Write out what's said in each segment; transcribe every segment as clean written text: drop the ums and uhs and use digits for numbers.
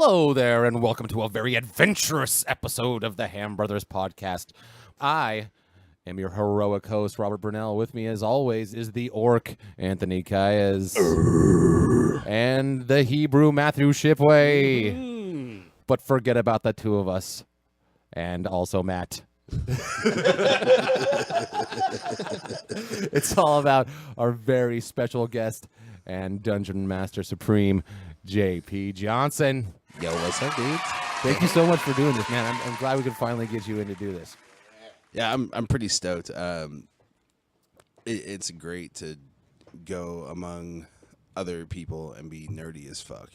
Hello there, and welcome to a very adventurous episode of the Ham Brothers podcast. I am your heroic host, Robert Burnell. With me, as always, is the orc, Anthony Caez, and the Hebrew, Matthew Shipway. But forget about the two of us, and also Matt. It's all about our very special guest and Dungeon Master Supreme, J.P. Johnson. Yo, what's up, dudes? Thank you so much for doing this, man. I'm glad we could finally get you in to do this. Yeah, I'm pretty stoked. It's great to go among other people and be nerdy as fuck.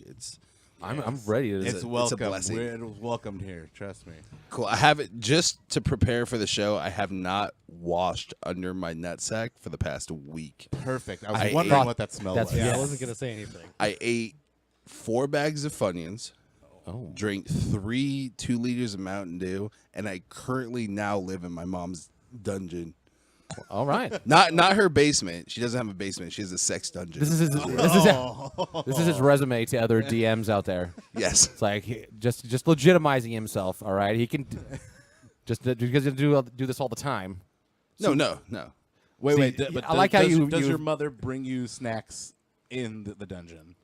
I'm ready. It's welcome. It's a blessing. We're welcomed here. Trust me. Cool. I have it just to prepare for the show. I have not washed under my nutsack for the past week. Perfect. I was I wondering ate- what that smelled That's- like. yeah, I wasn't going to say anything. I ate 4 bags of Funyuns, drank 3 2 liters of Mountain Dew, and I currently now live in my mom's dungeon. All right. Not her basement. She doesn't have a basement. She has a sex dungeon. This is his resume to other DMs out there. Yes. It's like just legitimizing himself. All right, he can just because you do this all the time. No. Wait. See, But I like how does you- your mother bring you snacks in the dungeon?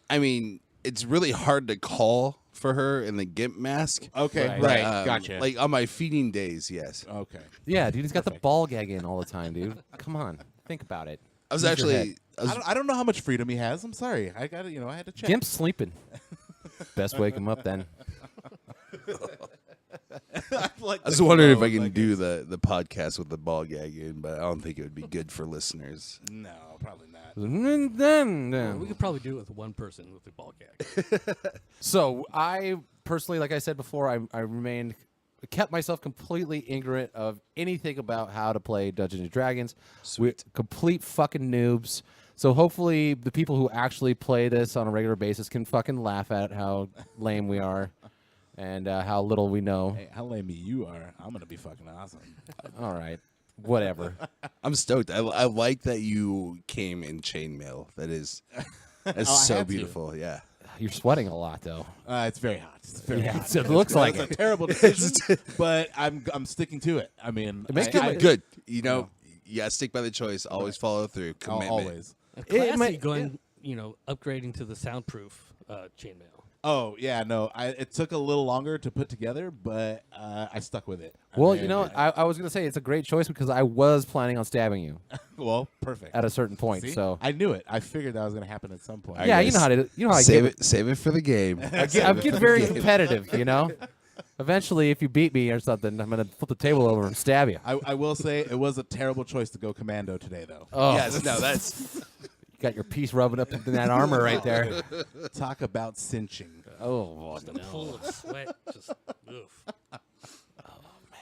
I mean, it's really hard to call for her in the GIMP mask. Okay, Right. right. Gotcha. Like on my feeding days, yes. Okay. Yeah, dude, he's got the ball gag in all the time, dude. Come on, think about it. I was Use your head. actually I don't know how much freedom he has. I'm sorry. I got it. I had to check. Gimp's sleeping. Best wake him up then. I was wondering if I can do the podcast with the ball gag in, but I don't think it would be good for listeners. No, probably not. We could probably do it with one person with the ball gag. So I personally, like I said before, I kept myself completely ignorant of anything about how to play Dungeons and Dragons. We're complete fucking noobs. So hopefully the people who actually play this on a regular basis can fucking laugh at how lame we are and how little we know. Hey, how lame you are. I'm gonna be fucking awesome. All right. Whatever. I'm stoked. I like that you came in chainmail. That's I so had to. beautiful. Yeah. You're sweating a lot, though. It's very hot. It's very Yeah, hot. it looks like it's it. a terrible decision, but I'm sticking to it. I mean, It makes Good. You know, yeah, stick by the choice. Always follow through. Commitment. always. Classy might- going, upgrading to the soundproof chainmail. Oh yeah, no. It took a little longer to put together, but I stuck with it. Well, I I was going to say it's a great choice because I was planning on stabbing you well, perfect. at a certain point. See? So I knew it. I figured that was going to happen at some point. I yeah, guess. you know how I Save give it. Save it for the game. I'm getting very competitive, Eventually, if you beat me or something, I'm going to flip the table over and stab you. I will say it was a terrible choice to go commando today, though. Oh, Yes. No. That's. you got your piece rubbing up in that armor right there. Talk about cinching. Oh, The pool of sweat, just oof.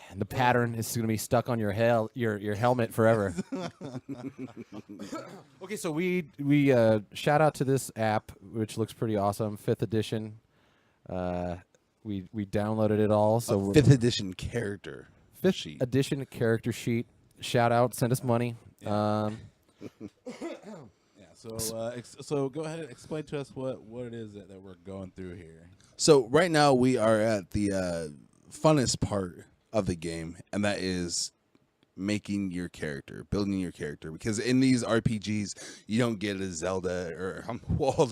and the pattern is going to be stuck on your your helmet forever. Okay, so we shout out to this app, which looks pretty awesome, 5th edition. We downloaded it all, so we're 5th edition character. 5th sheet. edition character sheet. Shout out, send us money. Yeah. So go ahead and explain to us what it is that we're going through here. So right now we are at the funnest part of the game, and that is making your character, building your character. Because in these RPGs, you don't get a Zelda or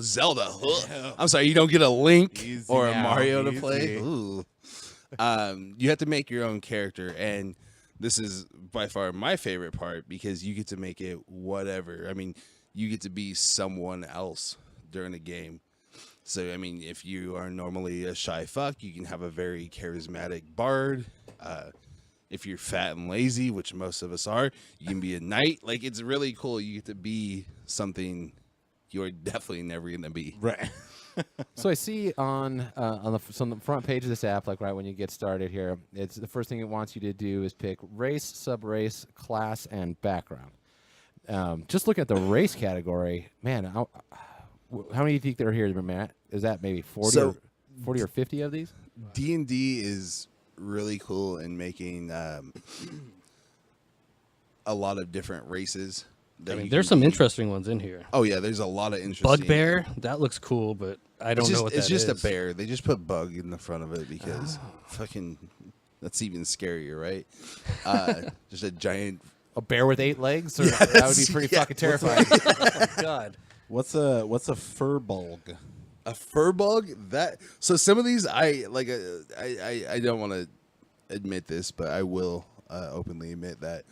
Zelda. I'm sorry, you don't get a Link Easy or a now, Mario to easy. play. Ooh. You have to make your own character, and this is by far my favorite part because you get to make it whatever. I mean, you get to be someone else during the game. So, I mean, if you are normally a shy fuck, you can have a very charismatic bard. If you're fat and lazy, which most of us are, you can be a knight. Like, it's really cool. You get to be something you're definitely never going to be. Right. So I see on the front page of this app, like right when you get started here, it's the first thing it wants you to do is pick race, subrace, class, and background. Just looking at the race category, man, how many do you think there are here, Matt? Is that maybe 40 or 50 of these? D&D is really cool in making a lot of different races. There's some interesting ones in here. Oh, yeah, there's a lot of interesting. Bugbear, that looks cool, but I don't know what that It's just is. a bear. They just put bug in the front of it because fucking that's even scarier, right? Just a giant. A bear with 8 legs? Or, that would be pretty fucking terrifying. Oh, God. What's a fur bulg? A fur bug? So some of these I like. I don't want to admit this, but I will openly admit that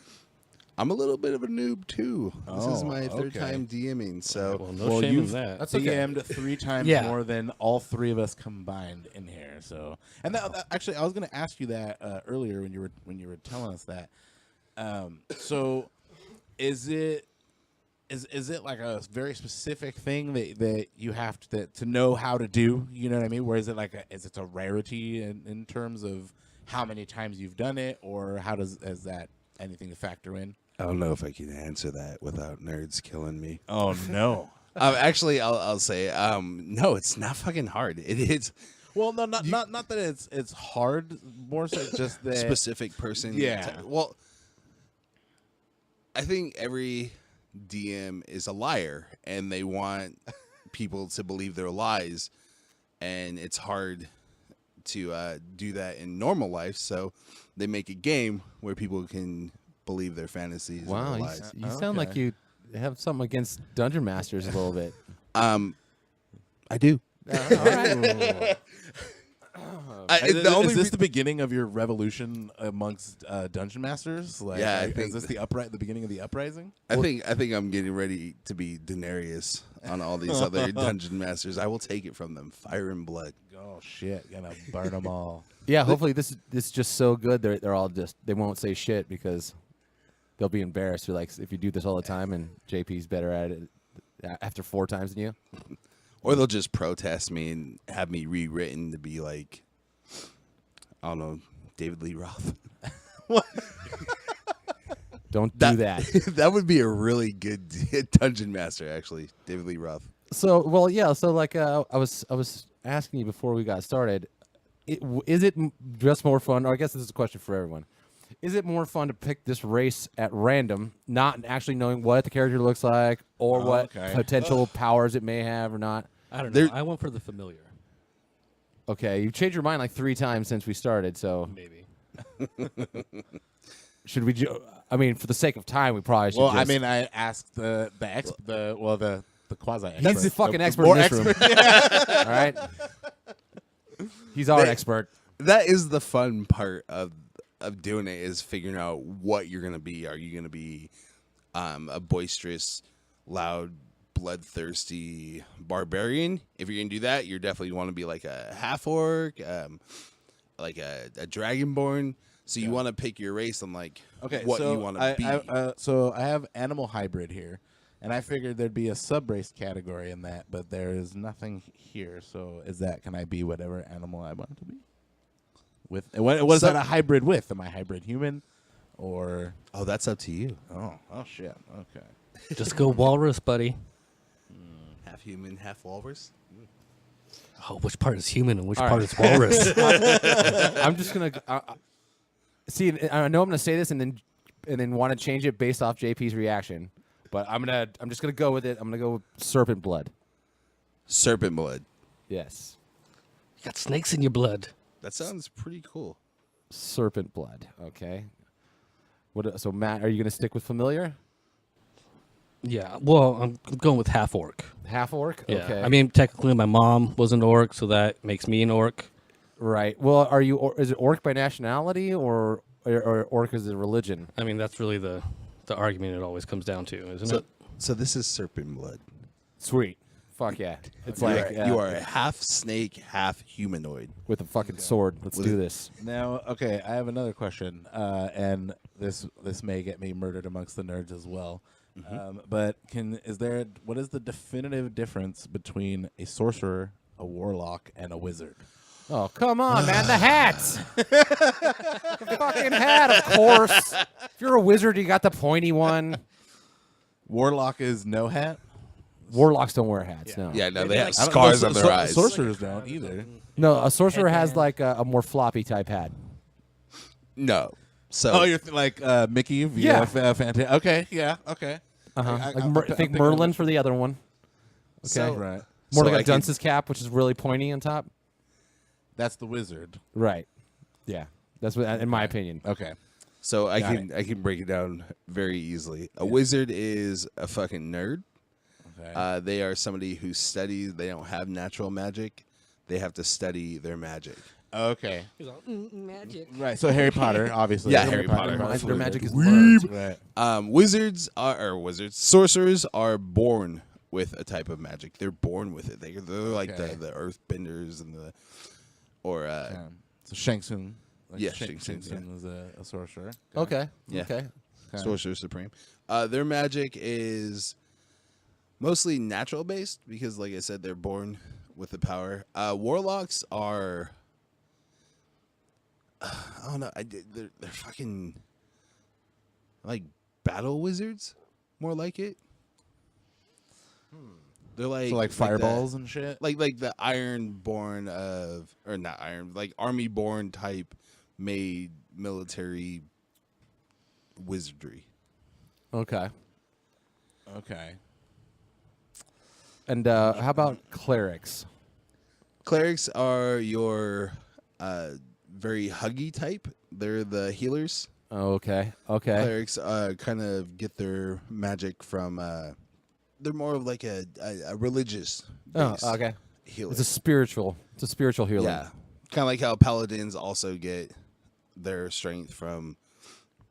I'm a little bit of a noob too. This is my third okay. time DMing, so Well, no shame in that. That's okay. DM'd 3 times Yeah. more than all 3 of us combined in here. So, and actually, I was going to ask you that earlier when you were telling us that. So, is it like a very specific thing that you have to know how to do? You know what I mean? Where is it is it a rarity in terms of how many times you've done it, or is that anything to factor in? I don't know if I can answer that without nerds killing me. Oh no. Actually, I'll say no. It's not fucking hard. It is Well, no, not that it's hard. More so just that specific person. Yeah. Well, I think every DM is a liar, and they want people to believe their lies, and it's hard to do that in normal life. So they make a game where people can believe their fantasies. and Wow, their you, lies. you sound like you have something against Dungeon Masters a little bit. I do. All right. Is this the beginning of your revolution amongst dungeon masters? Like, Yeah, I think is this the beginning of the uprising? I think I'm getting ready to be Daenerys on all these other dungeon masters. I will take it from them. Fire and blood. Oh shit! Gonna burn them all. Yeah, hopefully this is just so good they're all they won't say shit because they'll be embarrassed. They're like, if you do this all the time and JP's better at it after 4 times than you. Or they'll just protest me and have me rewritten to be like, I don't know, David Lee Roth. Don't do that. That would be a really good dungeon master, actually, David Lee Roth. So, well, yeah. So, like, I was asking you before we got started. Is it just more fun? Or I guess this is a question for everyone. Is it more fun to pick this race at random, not actually knowing what the character looks like or what potential powers it may have or not? I don't know. I went for the familiar. Okay, you've changed your mind like 3 times since we started, so Maybe. should we? I mean, for the sake of time, we probably should. Well, just, I mean, I asked the quasi expert. he's the fucking expert more in this room. All right, he's our expert. That is the fun part of doing it, is figuring out what you're going to be. Are you going to be a boisterous, loud, bloodthirsty barbarian? If you're going to do that, you definitely want to be like a half-orc, like a dragonborn. So you want to pick your race on like what you want to be. So I have animal hybrid here, and I figured there'd be a sub-race category in that, but there is nothing here. So can I be whatever animal I want to be? What is that a hybrid with? Am I hybrid human, or Oh, that's up to you. oh shit? Okay. Just go walrus, buddy. Half human, half walrus. Oh, which part is human and which All part right. is walrus? I'm just gonna see. I know I'm gonna say this and then want to change it based off JP's reaction, but I'm just gonna go with it. I'm gonna go with serpent blood. Serpent blood. Yes, You got snakes in your blood. That sounds pretty cool. serpent blood. Okay. So Matt, are you gonna stick with familiar? Yeah. Well, I'm going with half orc. Half orc. Yeah. Okay. I mean, technically, my mom was an orc, so that makes me an orc. right. Well, are you? Is it orc by nationality or orc as a religion? I mean, that's really the argument it always comes down to, isn't it? So this is serpent blood. Sweet. Fuck yeah. It's You like are, you are half snake, half humanoid. with a fucking sword. Let's do this. Now, okay, I have another question, and this may get me murdered amongst the nerds as well. But what is the definitive difference between a sorcerer, a warlock, and a wizard? Oh, come on, man. The hats. The fucking hat, of course. If you're a wizard, you got the pointy one. Warlock is no hat. Warlocks don't wear hats, no. Yeah, no, they have I don't- scars no, on their eyes. Sorcerers don't either. No, a sorcerer has like a more floppy type hat. No. So Oh, you're like Mickey Yeah. via Okay, yeah, okay. Uh-huh. I- Like I'm think thinking Merlin for the other one. Okay. So- Right. More So like I a dunce's cap, which is really pointy on top. That's the wizard. Right. Yeah. That's what, in my opinion. Okay. So I Got can break it down very easily. A wizard is a fucking nerd. Okay. They are somebody who studies. They don't have natural magic. They have to study their magic. Okay. He's all, magic. Right. So Harry Potter, obviously. Yeah, Harry Potter. Their magic is learned. Right. Wizards. Sorcerers are born with a type of magic. They're born with it. They're like Okay. the earthbenders and So Shang Tsung. Yeah, Shang Shang Tsung, Tsung is a sorcerer. Okay. Yeah. Okay. Sorcerer Supreme. Their magic is mostly natural based because, like I said, they're born with the power. Warlocks are, I don't know, they're fucking like battle wizards, more like it. They're like So like fireballs and shit. like the Ironborn or not Iron, like Army-born type made military wizardry. Okay. Okay. And how about clerics? Clerics are your very huggy type. They're the healers. Okay. Okay. Clerics kind of get their magic from. They're more of like a religious. Oh, okay. Healer. It's a spiritual healing. Yeah, kind of like how paladins also get their strength from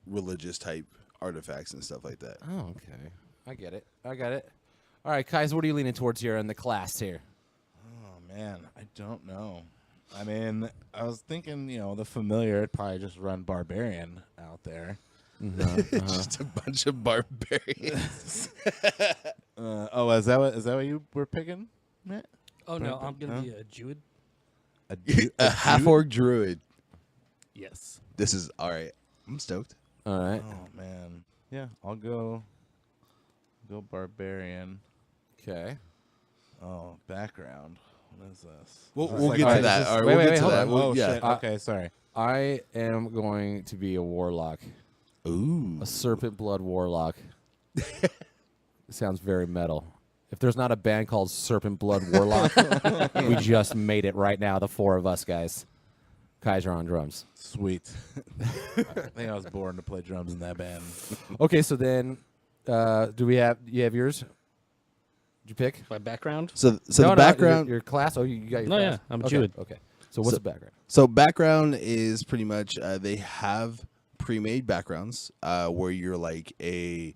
religious type artifacts and stuff like that. Oh, okay. I get it. I got it. All right, Kais, what are you leaning towards here in the class here? Oh man, I don't know. I mean, I was thinking, the familiar would probably just run barbarian out there. Just a bunch of barbarians. Is that what you were picking, Matt? Oh, no, I'm going to be a Druid. A half-orc druid. Yes. This is all right. I'm stoked. All right. Oh man, yeah, I'll go barbarian. Okay. Oh, background. What is this? We'll like- get all to right, that. this is- All right, wait, we'll wait, get to hold that. on. We'll- Oh yeah. shit. Okay, sorry. I am going to be a warlock, Ooh. a serpent blood warlock. Sounds very metal. If there's not a band called Serpent Blood Warlock, we just made it right now, the four of us guys. Kaiser on drums. Sweet. I think I was born to play drums in that band. Okay, so then, you have yours? Did you pick? My background? So No, the no, background. your class? Oh, you got your No, class? yeah, I'm a okay. Druid. Okay. So what's the background? So background is pretty much they have pre-made backgrounds where you're like a.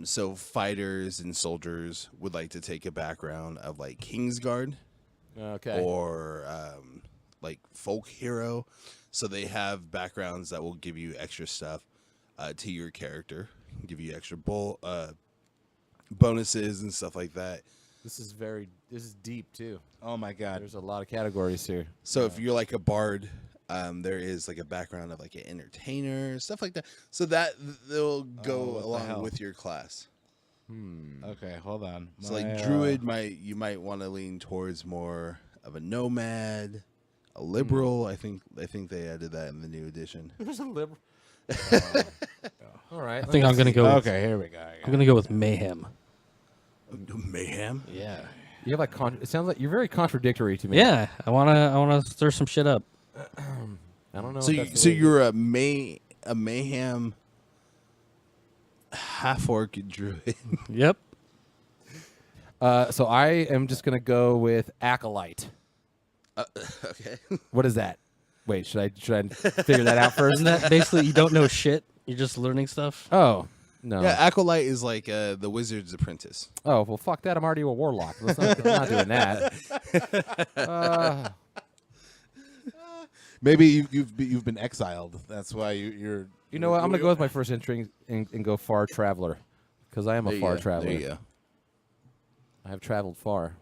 So fighters and soldiers would like to take a background of like Kingsguard Okay. or like folk hero. So they have backgrounds that will give you extra stuff to your character, give you extra bonuses and stuff like that. This is deep too. Oh my god. There's a lot of categories here. So if you're like a bard, there is like a background of like an entertainer, stuff like that. So that they'll go what the along hell? with your class. Okay, hold on. So like druid, you might want to lean towards more of a nomad, a liberal. I think they added that in the new edition. There's a liberal. All right. I think I'm going to go Okay, here we go. I'm going to go with Mayhem. Mayhem. Yeah. You have like it sounds like you're very contradictory to me. Yeah, I want to stir some shit up. I don't know. So if that's so the way- you're a mayhem half-orc druid. Yep. So I am just gonna go with acolyte. Okay. What is that? Wait, should I figure that out first? Isn't that basically you don't know shit? You're just learning stuff? Oh no. Yeah, acolyte is like the wizard's apprentice. Oh well, fuck that. I'm already a warlock. I'm not doing that. Maybe you've been exiled. That's why you're. You know what? I'm gonna go with my first entry and go far traveler, because I am a There you far go. traveler. There you go. I have traveled far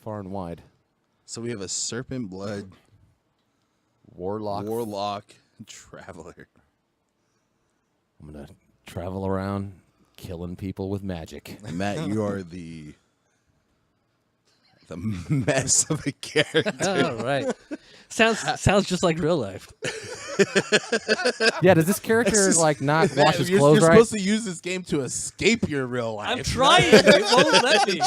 and wide. So we have a serpent blood Warlock. traveler. I'm gonna travel around, killing people with magic. Matt, you are the mess of a character. Oh, right. Sounds just like real life. Yeah, does this character like not wash his you're clothes right? supposed to use this game to escape your real life. I'm trying. It won't let me.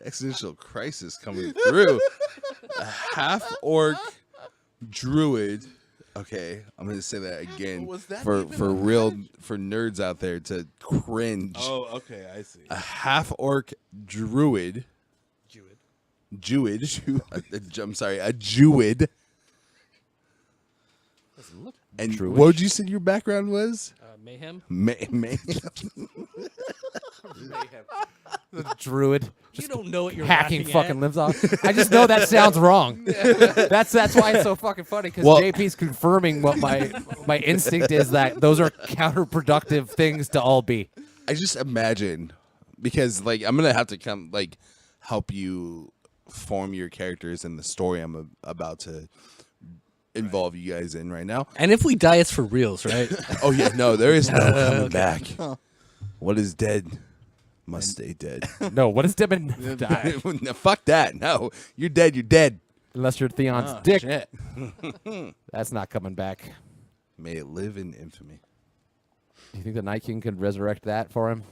Existential crisis coming through. A half-orc druid. Okay, I'm going to say that again Was that for even a real, for nerds out there to cringe. Oh, okay, I see. A half-orc druid. Druid. I'm sorry, a Jewid. And Druid. what would you say your background was? Mayhem. Mayhem. The druid. You don't know what you're Hacking laughing fucking at. limbs off. I just know that sounds wrong. That's why it's so fucking funny because Well- JP's confirming what my instinct is that those are counterproductive things to all be. I just imagine because like I'm gonna have to come like help you form your characters in the story I'm about to involve you guys in right now. And if we die, it's for reals, right? Oh yeah, no, there is no coming back. What is dead must stay dead. No, what is Debin die? No, fuck that. No, you're dead. You're dead. Unless you're Theon's Oh, dick. shit. That's not coming back. May it live in infamy. Do you think the Night King could resurrect that for him?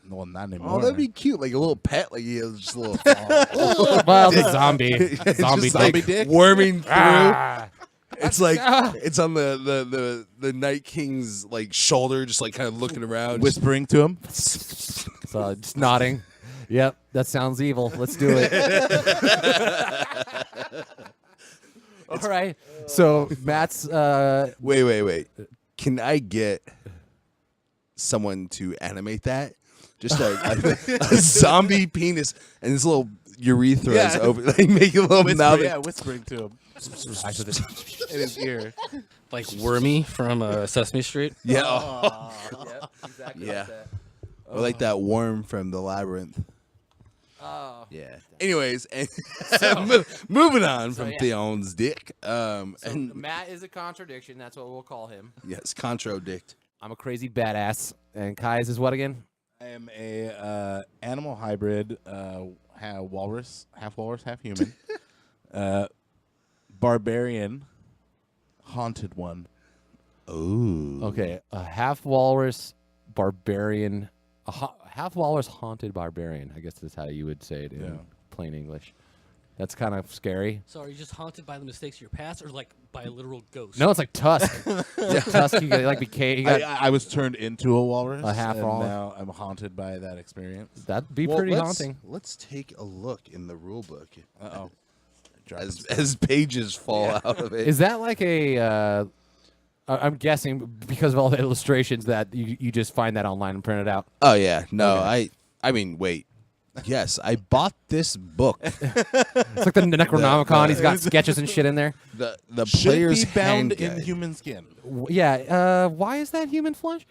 Well, not anymore. Oh, that'd be cute, like a little pet, like he has just a little. Well, the zombie. It's Zombie just, like, dick. dick? worming through. Ah. It's like it's on the Night King's like shoulder, just like kind of looking around. whispering to him. So just nodding. Yep, that sounds evil. Let's do it. All right. So Matt's Wait. Can I get someone to animate that? Just a zombie penis and this little urethra is Yeah. over. Like make a little mouth. Whispering to him in his ear. Like Wormy from Sesame Street. Yeah. Yep, exactly Yeah. Or like that worm from the labyrinth. Oh. Yeah. Anyways, and moving on from yeah. Theon's dick. So And Matt is a contradiction. That's what we'll call him. yes, contradict. I'm a crazy badass. And Kai's is what again? I am a animal hybrid, half walrus, half human, barbarian, haunted one. Ooh. Okay, a half walrus barbarian, half walrus haunted barbarian. I guess that's how you would say it in Yeah. plain English. That's kind of scary. So are you just haunted by the mistakes of your past, or like by a literal ghost? No, it's like Tusk. Tusk, you got, like became. You got, I was turned into a walrus, A half and walrus. now I'm haunted by that experience. that'd be Well, pretty let's- haunting. Let's take a look in the rule book Uh-oh. as pages fall out of it. Is that like a? I'm guessing because of all the illustrations that you just find that online and print it out. Oh yeah, no, Okay. I mean, wait. Yes, I bought this book. It's like the Necronomicon. He's got sketches and shit in there. The Should player's be bound hand in guide. human skin. Yeah. Why is that human flesh?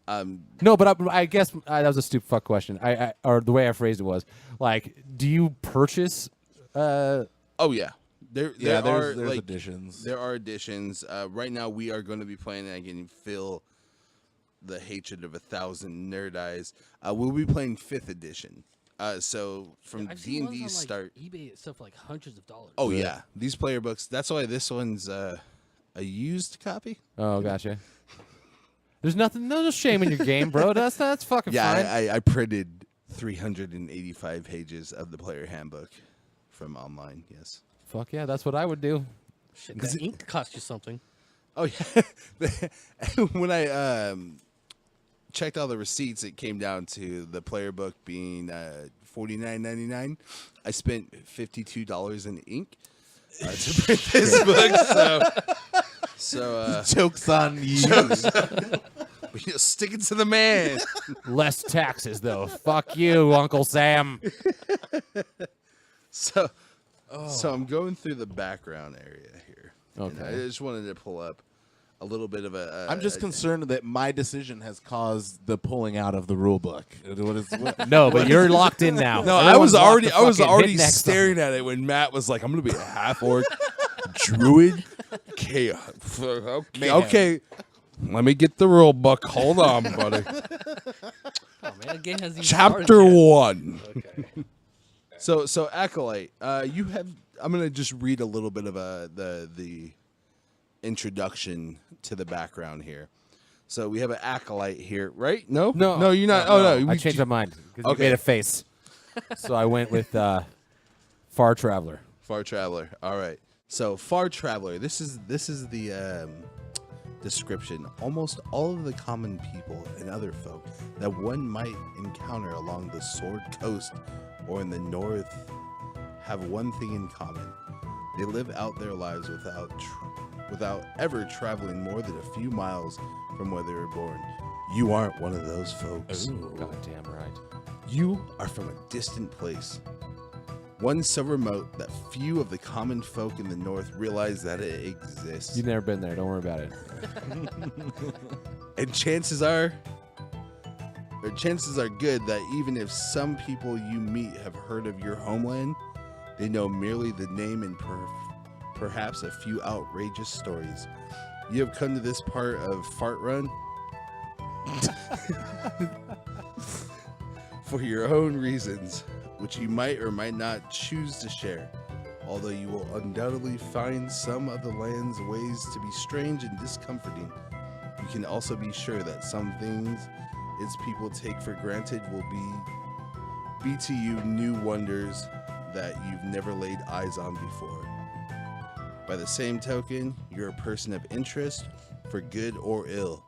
Um, No, but I guess that was a stupid fuck question. Or the way I phrased it was like, do you purchase? oh yeah, there Yeah, are there's like additions. there are additions. Right now, we are going to be playing and getting Phil, the hatred of 1,000 nerd eyes. We'll be playing 5th edition. So from I've seen ones D&D on, like, start. eBay and stuff for like hundreds of dollars. Oh yeah, these player books. That's why this one's a used copy. Oh, gotcha. There's no shame in your game, bro. That's fucking Yeah, fine. I printed 385 pages of the player handbook from online. Yes. Fuck yeah, that's what I would do. Shit, that ink cost you something. Oh yeah. When I checked all the receipts, it came down to the player book being $49.99. I spent $52 in ink to print this book. So Jokes on you. stick it to the man. Less taxes though. Fuck you, Uncle Sam. So I'm going through the background area here. And Okay. I just wanted to pull up a little bit of a. I'm just concerned that my decision has caused the pulling out of the rule book. No, but you're locked in now. No, I Everyone's was locked already the I was fucking already hit next on- staring at it when Matt was like, "I'm gonna be a half orc druid." Okay, okay. Let me get the rule book. Hold on, buddy. Oh man, the game has these Chapter 1. Okay. So Acolyte, you have. I'm gonna just read a little bit of the introduction to the background here. So we have an Acolyte here, right? No, No. you're not. Oh no, I changed my mind because you Okay. made a face. So I went with Far Traveler. Far Traveler. All right. So Far Traveler. This is the description. Almost all of the common people and other folk that one might encounter along the Sword Coast or in the north have one thing in common. They live out their lives without ever traveling more than a few miles from where they were born. You aren't one of those folks. Goddamn right. You are from a distant place. One so remote that few of the common folk in the north realize that it exists. You've never been there. Don't worry about it. And chances are good that even if some people you meet have heard of your homeland, they know merely the name and perhaps a few outrageous stories. You have come to this part of Fart Run for your own reasons, which you might or might not choose to share. Although you will undoubtedly find some of the land's ways to be strange and discomforting, you can also be sure that some things its people take for granted will be to you new wonders that you've never laid eyes on before. By the same token, you're a person of interest, for good or ill,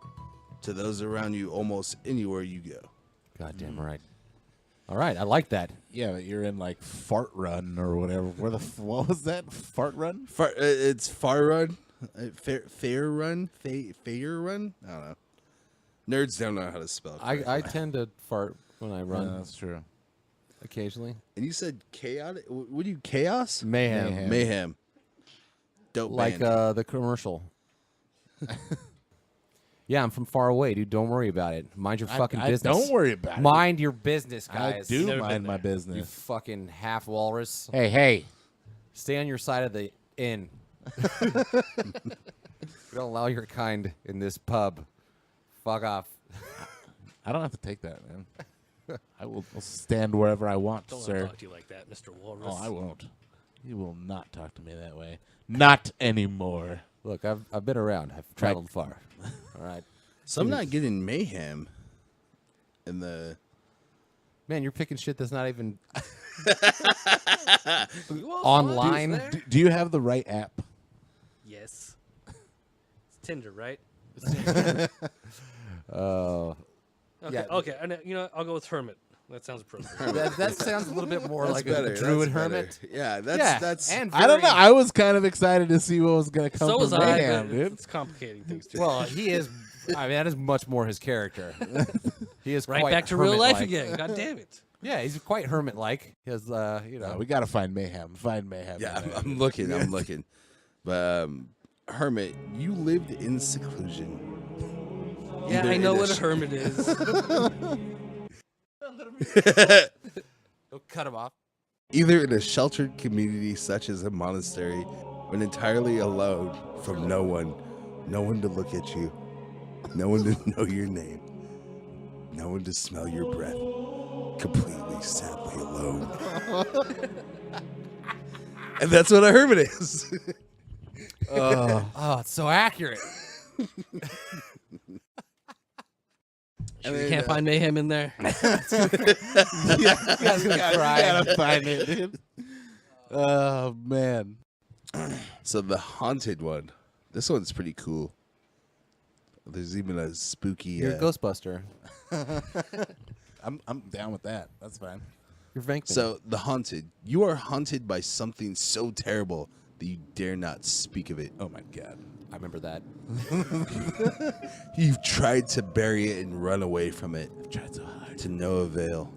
to those around you almost anywhere you go. Goddamn right. All right, I like that. Yeah, but you're in like Fart Run or whatever. What was that? Fart Run? It's Far Run, Fair Run. I don't know. Nerds don't know how to spell. I tend to fart when I run Yeah, that's true. occasionally. And you said chaotic. What do you chaos? Mayhem. Mayhem. Dope Like band. the commercial. Yeah, I'm from far away, dude. Don't worry about it. Mind your fucking I business. don't worry about it. Mind your business, I guys. do Never mind been my there. You business. fucking half walrus. Hey. Stay on your side of the inn. We don't allow your kind in this pub. Fuck off. I don't have to take that, man. I will stand wherever I want, Don't let me sir. talk to you like that, Mr. Walrus. Oh, I won't. You will not talk to me that way. Not anymore. Look, I've been around. I've traveled far. All right. So I'm not getting mayhem in the. Man, you're picking shit that's not even Well, online. there? Do you have the right app? Yes. It's Tinder, right? Oh. Okay. Yeah. Okay. And I'll go with Hermit. That sounds appropriate. That sounds a little bit more That's like better. a druid That's hermit. better. Yeah, Yeah, that's and I don't know. very- I was kind of excited to see what was going to come so from was I. Mayhem, But dude. it's complicating things too. Well, he is. I mean, that is much more his character. He is right quite back to real life hermit-like. again. God damn it. Yeah, he's quite hermit-like. He has, No, we got to find Mayhem. Find Mayhem. yeah. in there. I'm looking. But Hermit, you lived in seclusion. Yeah, Either I know in a what a sh- hermit is. Don't cut him off. Either in a sheltered community such as a monastery, when entirely alone from no one to look at you, no one to know your name, no one to smell your breath, completely, sadly alone. And that's what a hermit is. Oh, it's so accurate. And You then, can't find mayhem in there. You guys gonna cry. Gotta find it, dude. Oh, man. So the haunted one, this one's pretty cool. There's even a spooky. You're a Ghostbuster. I'm down with that. That's fine. You're Venkman. So the haunted, you are haunted by something so terrible that you dare not speak of it. Oh, my God. I remember that. You've tried to bury it and run away from it. I've tried so hard. To no avail.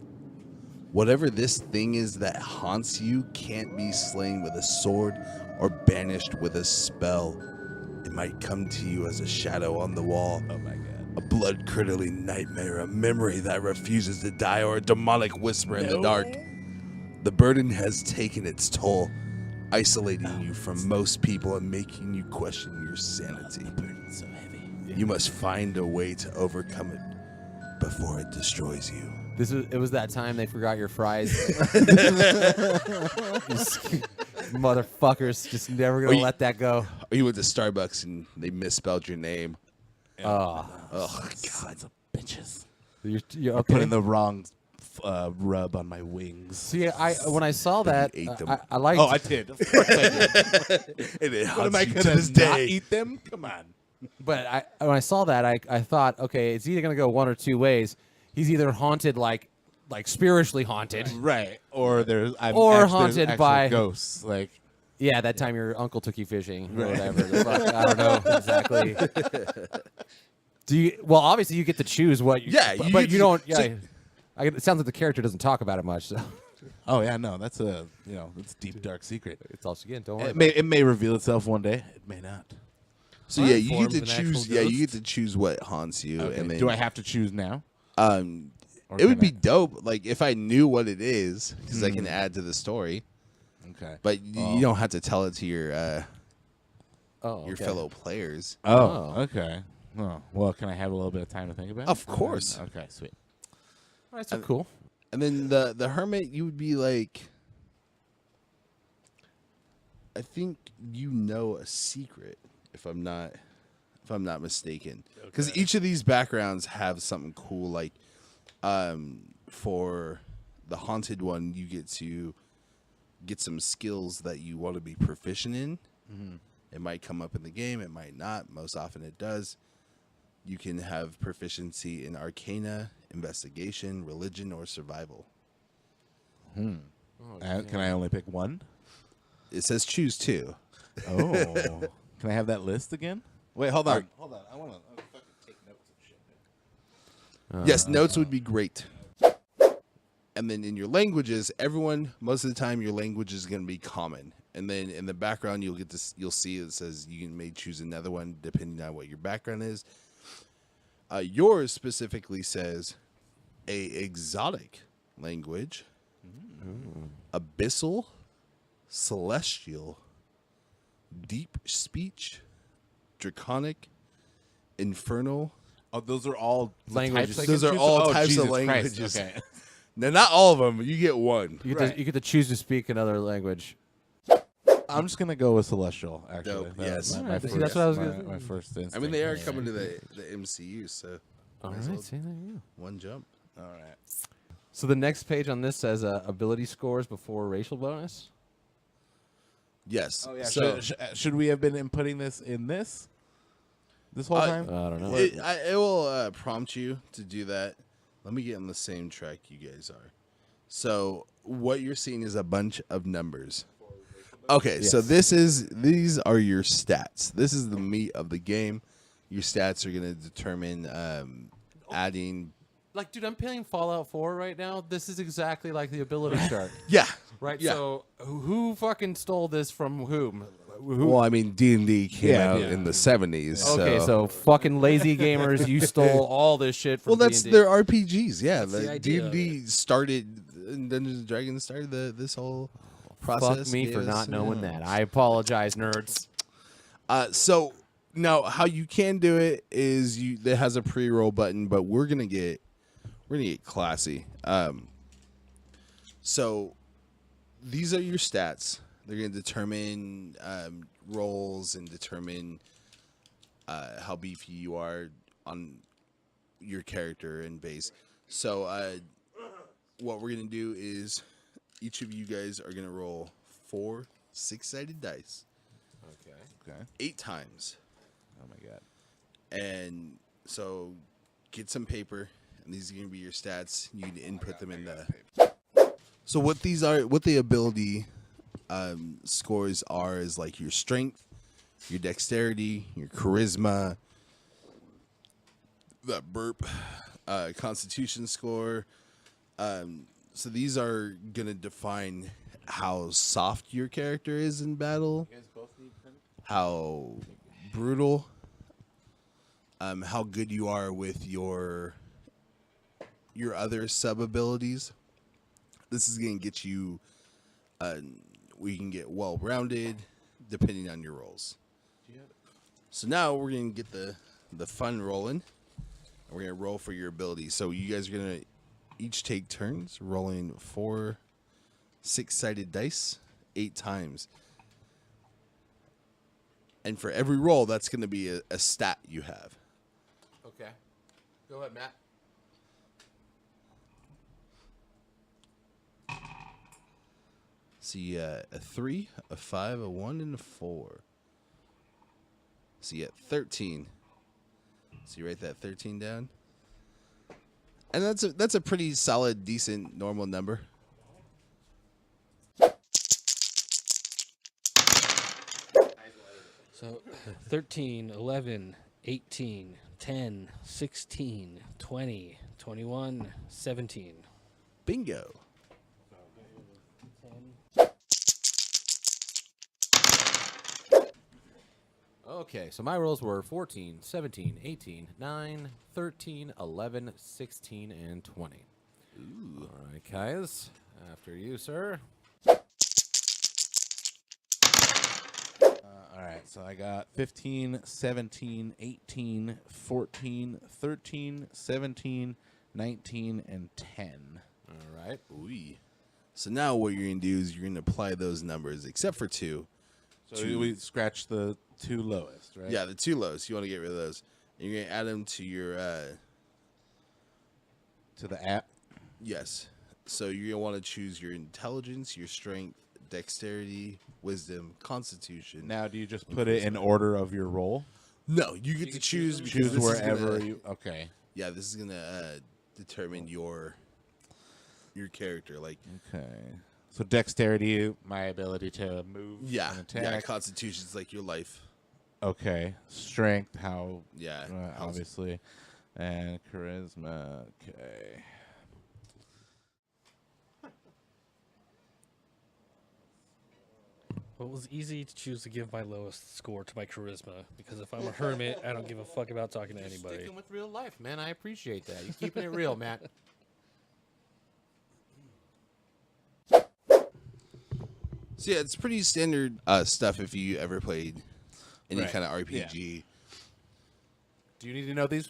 Whatever this thing is that haunts you can't be slain with a sword or banished with a spell. It might come to you as a shadow on the wall, Oh, my God. a blood-curdling nightmare, a memory that refuses to die, or a demonic whisper in the dark. The burden has taken its toll, isolating you from most people and making you question your sanity. Burden's so heavy. You must find a way to overcome it before it destroys you. It was that time they forgot your fries. These motherfuckers just never Or gonna you- let that go. Or you went to Starbucks and they misspelled your name. Oh, Oh, God. Sons of bitches. you're I okay. put in the wrong rub on my wings. See, when I saw that, ate them. I liked. Oh, I did. Of course I did. And it What am haunts I you gonna to this not day. eat them? Come on. But when I saw that, I thought, okay, it's either gonna go one or two ways. He's either haunted, like spiritually haunted. Right. Or there's haunted actual by- ghosts. Like Yeah, that time your uncle took you fishing or whatever. The fuck, I don't know exactly. Do you? Well, obviously you get to choose what. Yeah, but, you but get you to- don't. Yeah, so- it sounds like the character doesn't talk about it much. So oh yeah, no, that's a it's a deep dark secret. it's all she get. Don't worry. It may reveal itself one day. It may not. So Are yeah, there you get forms to of an actual choose. Yeah, you get ghost? to choose what haunts you, Okay. and then Do I have to choose now? Or it would can be dope, like if I knew what it is, because I Hmm. can add to the story. Okay. But you don't have to tell it to your Okay. fellow players. Oh, okay. Oh, well, can I have a little bit of time to think about it? Of course. Okay, sweet. All right, so cool. And then the hermit, you would be like, I think you know a secret, if I'm not mistaken, because each of these backgrounds have something cool. Like, for the haunted one, you get to get some skills that you want to be proficient in. Mm-hmm. It might come up in the game, it might not. Most often, it does. You can have proficiency in arcana, investigation, religion, or survival. Can I only pick one? It says choose two. Oh. Can I have that list again? Wait, hold on. Hold on. I want to fucking take notes and shit. Yes, notes would be great. And then in your languages, most of the time, your language is going to be common. And then in the background, you'll see it says you may choose another one depending on what your background is. Yours specifically says a exotic language, abyssal, celestial, deep speech, draconic, infernal. Oh, those are all the Languages. types I can Those are choose? all Oh, types of Jesus Christ, languages. Okay. Now, not all of them. You get one. You get, Right. to, you get to choose to speak another language. I'm just gonna go with celestial. Actually, Dope, That was yes. my Alright, first, see, that's what I was my, gonna- my first instinct. I mean, they are Yeah. coming to the MCU, so All might as right, well see, there you go. one jump. All right. So the next page on this says ability scores before racial bonus. Yes. Oh yeah. So Should we have been inputting this in this whole time? I don't know. it will prompt you to do that. Let me get on the same track you guys are. So what you're seeing is a bunch of numbers. Okay, so these are your stats. This is the meat of the game. Your stats are going to determine adding. Like, dude, I'm playing Fallout 4 right now. This is exactly like the ability chart, Yeah. right? Yeah. So who fucking stole this from whom? Who? Well, I mean, D&D came Yeah, out yeah. in the 70s. Okay, so fucking lazy gamers, you stole all this shit from Well, that's D&D. their RPGs. Yeah, the the idea of D&D started. Dungeons and Dragons started this whole process. Fuck me for Yes. not knowing that. I apologize, nerds. So now, how you can do it is it has a pre-roll button, but we're gonna get classy. So these are your stats. They're gonna determine rolls and determine how beefy you are on your character and base. So what we're gonna do is each of you guys are gonna roll 4 6-sided dice. Okay. 8 times. Oh my god. And so get some paper, and these are going to be your stats. You need to input them in the. So what the ability scores are is like your strength, your dexterity, your charisma, that burp, constitution score. So these are going to define how soft your character is in battle, how brutal, how good you are with your other sub abilities. This is going to get you. We can get well rounded, depending on your rolls. So now we're going to get the fun rolling. We're going to roll for your ability. So you guys are going to each take turns rolling 4 6-sided dice 8 times. And for every roll, that's going to be a stat you have. Okay. Go ahead, Matt. See a 3, a 5, a 1, and a 4. See at 13. So you write that 13 down. And that's a pretty solid, decent, normal number. So 13, 11, 18, 10, 16, 20, 21, 17. Bingo. Okay, so my rolls were 14, 17, 18, 9, 13, 11, 16, and 20. Ooh. All right, Kaius, after you, sir. All right, so I got 15, 17, 18, 14, 13, 17, 19, and 10. All right. Ooh. So now what you're going to do is you're going to apply those numbers, except for 2. So we scratched the 2 lowest, right? Yeah, the 2 lowest. You want to get rid of those. And you're going to add them to your... To the app? Yes. So you're going to want to choose your intelligence, your strength, dexterity, wisdom, constitution. Now, do you just put it in order of your roll? No, you get to choose. because Choose this is wherever gonna- you... Okay. Yeah, this is going to determine your character. Like, Okay. So dexterity, my ability to move yeah, and attack. yeah, constitution's like your life. Okay. Strength, how... Yeah. obviously. And charisma, okay. Well, it was easy to choose to give my lowest score to my charisma because if I'm a hermit, I don't give a fuck about talking to anybody. Sticking with real life, man. I appreciate that. You keeping it real, Matt. So yeah, it's pretty standard stuff if you ever played any Right. kind of RPG. Do you need to know these?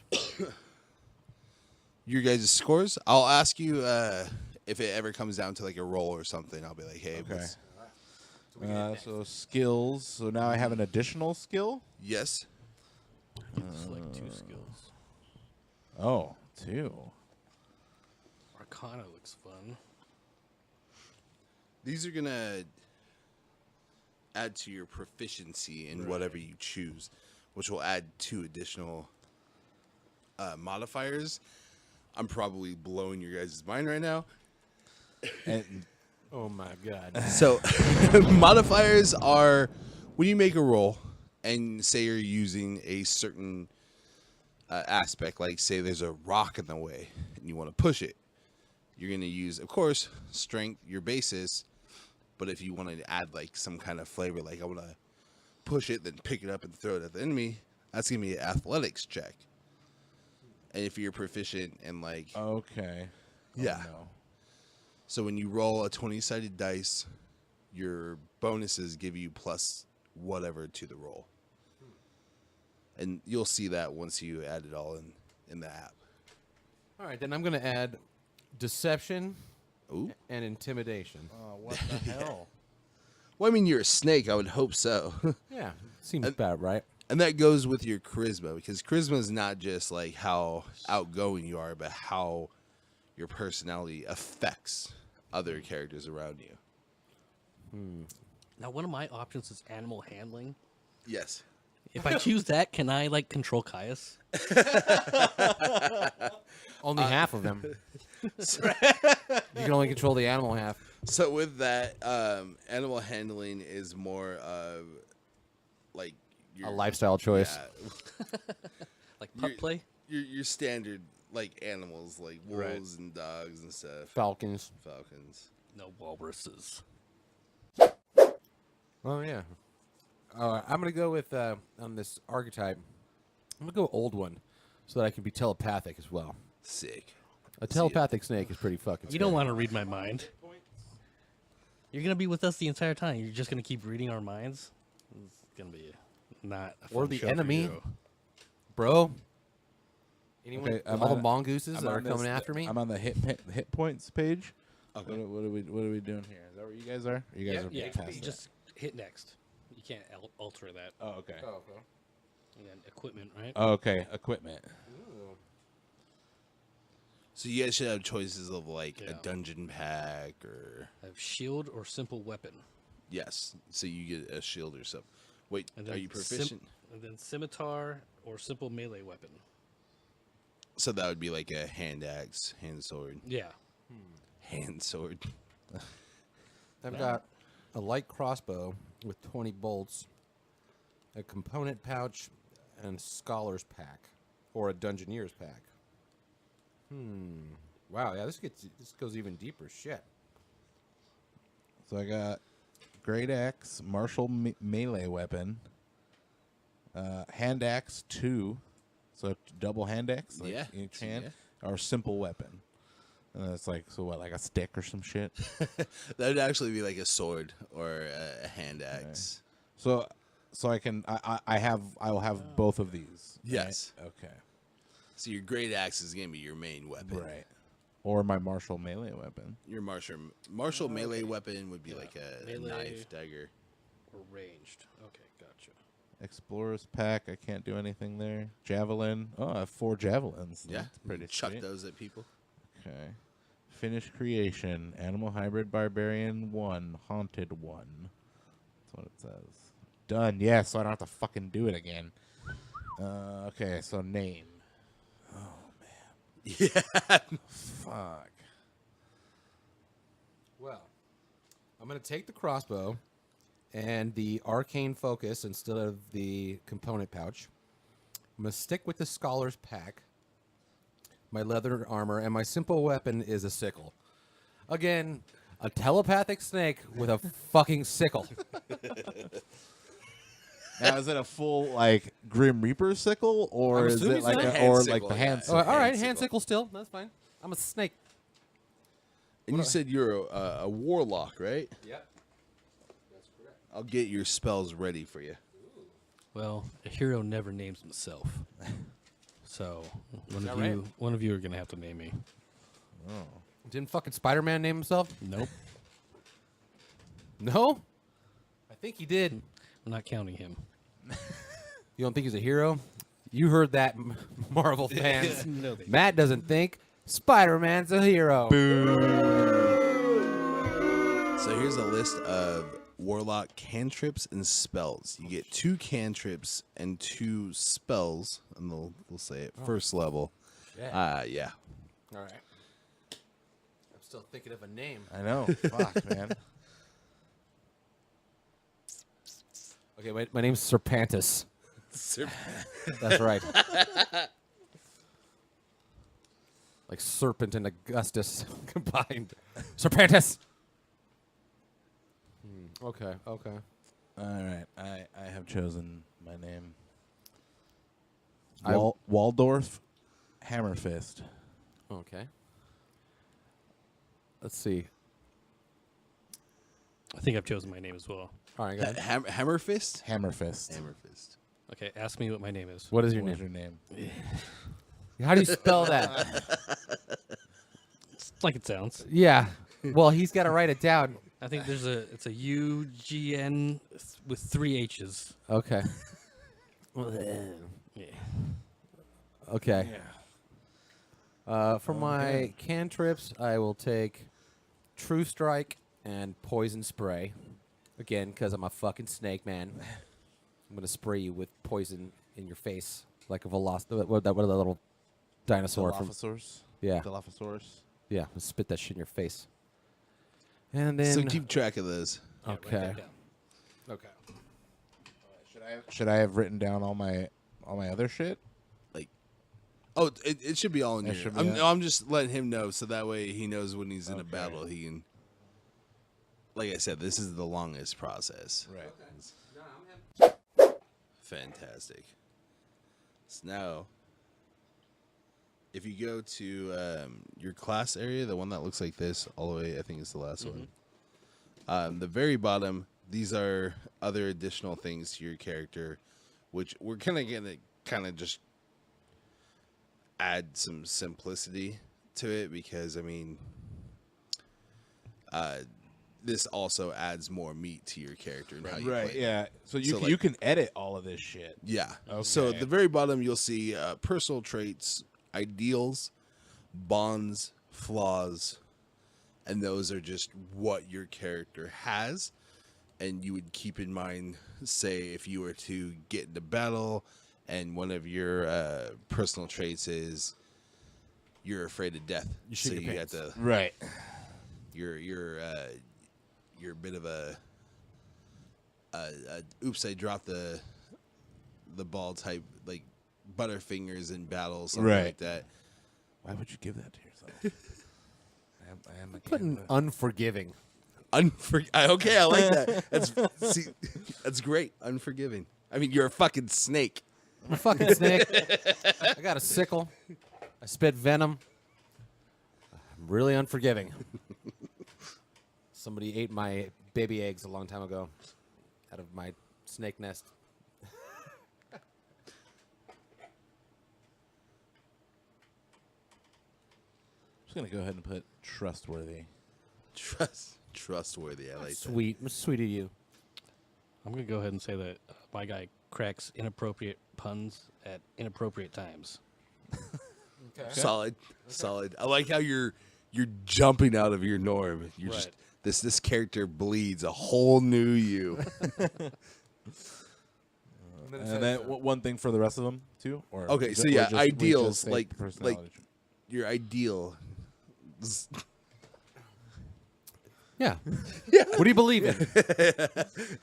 Your guys' scores. I'll ask you if it ever comes down to like a roll or something. I'll be like, hey, Okay. what's- So skills. So now I have an additional skill? yes. It's like 2 skills. Oh, 2. Arcana looks fun. These are gonna add to your proficiency in whatever you choose, which will add 2 additional modifiers. I'm probably blowing your guys' mind right now. And Oh my god. So modifiers are when you make a roll and say you're using a certain aspect, like say there's a rock in the way and you want to push it, you're going to use, of course, strength, your basis. But if you want to add like some kind of flavor, like I want to push it, then pick it up and throw it at the enemy, that's going to be an athletics check. And if you're proficient in like, okay. yeah. Oh, no. So when you roll a 20-sided dice, your bonuses give you plus whatever to the roll. And you'll see that once you add it all in the app. All right, then I'm going to add deception Ooh. and intimidation. Oh, what the hell? Well, I mean, you're a snake. I would hope so. Yeah, seems about right. And that goes with your charisma, because charisma is not just like how outgoing you are, but how your personality affects other characters around you. Now, one of my options is animal handling. Yes. If I choose that, can I like control Caius? Only half of them. You can only control the animal half. So with that, animal handling is more of like A lifestyle choice. Yeah, Like pup You're- play? your standard like animals, like wolves and dogs and stuff. Falcons. Falcons. No walruses. Oh, yeah. I'm going to go with, on this archetype, I'm going to go old one so that I can be telepathic as well. Sick. A telepathic snake is pretty fucking You don't want to read my mind. You're gonna be with us the entire time. You're just gonna keep reading our minds. It's gonna be not a Or fun the show for enemy. you. Bro. Anyone? Okay, I'm all the on- mongooses I'm that are on this- coming after me? I'm on the hit points page. Okay. What are we doing here? Is that where you guys are? Or you guys are Yeah, past you that? just hit next. You can't alter that. Oh, okay. And then equipment, right? Oh, okay. Equipment. So you guys should have choices of like a Yeah. dungeon pack or I have shield or simple weapon. yes. So you get a shield or something. Wait, And are then you proficient? and then scimitar or simple melee weapon. So that would be like a hand axe, hand sword, Yeah. hand sword. I've got a light crossbow with 20 bolts, a component pouch, and scholar's pack, or a dungeoneer's pack. Wow, yeah, this goes even deeper. Shit. So I got great axe, martial melee weapon, hand axe 2, so double hand axe, like Yeah, each so hand, or simple weapon. And it's like, so what, like a stick or some shit? That would actually be like a sword or a hand axe. So I can I will have both of these. right? Yes. Okay. So your great axe is gonna be your main weapon. Right. Or my martial melee weapon. Your martial melee weapon would be like a Melee. knife, dagger. Or ranged. Okay, gotcha. Explorer's pack. I can't do anything there. Javelin. Oh, I have 4 javelins. Yeah, That's pretty chuck sweet. those at people. Okay. Finished creation. Animal hybrid barbarian 1. Haunted 1. That's what it says. Done. Yeah, so I don't have to fucking do it again. Okay, so name. Yeah. Fuck. Well, I'm going to take the crossbow and the arcane focus instead of the component pouch. I'm going to stick with the scholar's pack, my leather armor, and my simple weapon is a sickle. Again, a telepathic snake with a fucking sickle. Now, is it a full like Grim Reaper sickle, or I'm is assuming it like so. a, Hand or sickle, like the yeah. hand Oh, sickle? All right, Hand hand sickle. sickle still. That's fine. I'm a snake. And you said you're a warlock, right? Yep. That's correct. I'll get your spells ready for you. Well, a hero never names himself. So that right? one of you are gonna have to name me. Didn't fucking Spider-Man name himself? Nope. No? I think he did. I'm not counting him. You don't think he's a hero? You heard that, Marvel fans. No, they Matt doesn't think Spider-Man's a hero. So here's a list of warlock cantrips and spells. You get 2 cantrips and 2 spells, and they'll say it first level. Yeah. Yeah. All right. I'm still thinking of a name. I know. Fuck, man. Okay, my name's Serpantus. That's right. Like Serpent and Augustus combined. Serpantus! Okay. All right, I have chosen my name. I- Waldorf Hammerfist. Okay. Let's see. I think I've chosen my name as well. All right, guys. Hammerfist? Hammerfist. Hammerfist. Okay, ask me what my name is. What is your What's name? your name? How do you spell that? It's like it sounds. Yeah. Well, he's got to write it down. I think it's a UGN with 3 H's. Okay. Yeah. Okay. For my cantrips, I will take True Strike and Poison Spray. Again, because I'm a fucking snake, man. I'm going to spray you with poison in your face. Like a what that little dinosaur from... Dilophosaurus. Yeah. Dilophosaurus. Yeah, I'll spit that shit in your face. And then... So keep track of those. Yeah, write that Okay. down. Okay. Should I have written down all my other shit? Oh, it should be all in It here. should be I'm just letting him know so that way he knows when he's in a battle he can. Like I said, this is the longest process. Right. Fantastic. So now, if you go to your class area, the one that looks like this, all the way, I think it's the last one. The very bottom, these are other additional things to your character, which we're kind of gonna just add some simplicity to it because I mean, this also adds more meat to your character and how you Right. play. Yeah. So you So, you can edit all of this shit. Yeah. So at Okay. the very bottom, you'll see personal traits, ideals, bonds, flaws, and those are just what your character has. And you would keep in mind, say, if you were to get into battle and one of your personal traits is you're afraid of death. You shit so your you pants. have to, Right. you're a bit of a oops, I dropped the ball type, like Butterfingers in battle, something Right. like that. Why would you give that to yourself? I am a Putting gambler. unforgiving. Okay, I like that. That's great. Unforgiving. I mean, you're a fucking snake. I'm a fucking snake. I got a sickle. I spit venom. I'm really unforgiving. Somebody ate my baby eggs a long time ago out of my snake nest. I'm just gonna go ahead and put trustworthy. Trustworthy. I like that. Sweet. Sweet of you. I'm gonna go ahead and say that my guy cracks inappropriate puns at inappropriate times. Okay. Solid. I like how you're jumping out of your norm. You're just Right. this character bleeds a whole new you. And then one thing for the rest of them too. Or Okay, we so ju- we yeah, just- we ideals, just say like personality. your ideal. Yeah. What do you believe in?